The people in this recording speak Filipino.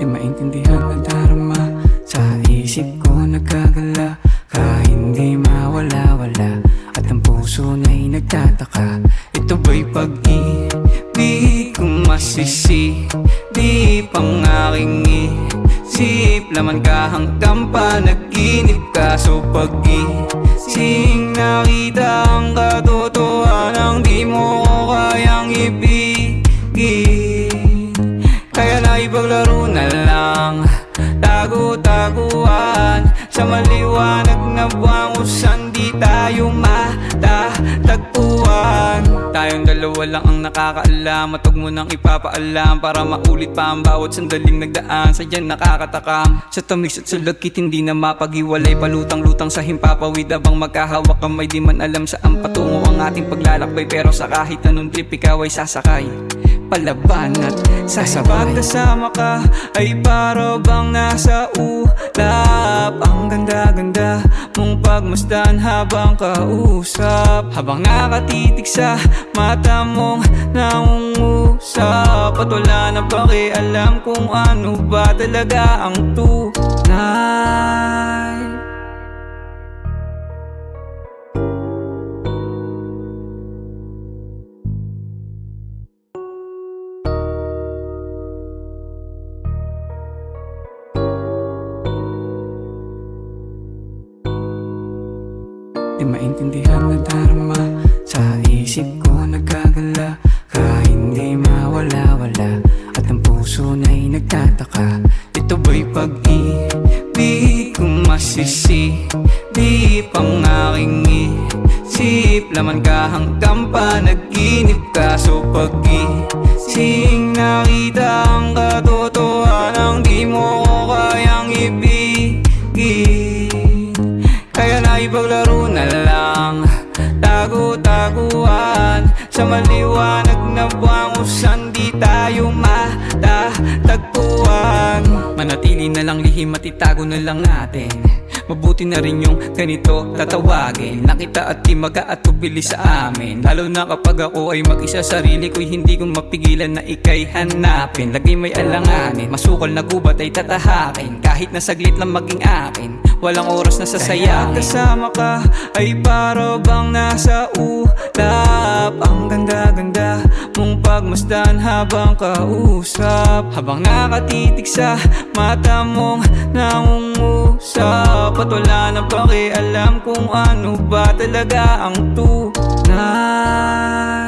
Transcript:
maintindihan na darama. Sa isip ko nagkagala, kahit hindi mawala-wala, at ang puso na'y nagtataka. Ito ba'y pag-ibig kung masisi? Di pang aking isip, laman ka hanggang panaginip ka. So pag-ising nakita ang katotohanan, di mo ko kayang ibigin. Kaya naipaglaro na lang, tago-taguan sa maliwanag na buwan kung saan di tayo matatagpuan. Tayong dalawa lang ang nakakaalam, at huwag mo nang ipapaalam para maulit pa ang bawat sandaling nagdaan. Sadyan nakakatakam sa tamis at sa lagkit, hindi na mapag-iwalay. Palutang-lutang sa himpapawid habang magkahawak kamay, di man alam saan patungo ang ating paglalakbay. Pero sa kahit anong trip ikaw ay sasakay, palaban at sasabay. Pagkasama ka ay para bang nasa ulap. Ang ganda-ganda mong pagmasdan habang kausap, habang nakatitig sa mata mong nangungusap. At wala na pakialam kung ano ba talaga ang tunay. Di maintindihan na darama, sa isip ko nagkagala, kahit hindi mawala-wala, at ang puso na'y nagtataka. Ito ba'y pag-ibig kung masisi? Di pang aking isip, laman ka hanggang panaginip ka. So pag-ising nakita ang katotohanan, di mo ko kayang ibigin. Kaya naipaglaro na lang, tago-taguan sa maliwanag na buwan kung saan di tayo matatagpuan. Manatili na lang lihim at itago na lang natin, mabuti na rin yung ganito tatawagin. Nakita at di mag-aatubili sa amin, lalo na kapag ako ay mag-isa. Sarili ko'y hindi ko mapigilan na ika'y hanapin. Lagi may alanganin, masukal na gubat ay tatahakin, kahit na saglit lang maging akin, walang oras na sasayangin. Kasama ka ay para bang nasa ulap. Ang ganda-ganda mong pagmasdan habang kausap, habang nakatitig sa mata mong nangungusap. At wala na pakialam kung ano ba talaga ang tunay.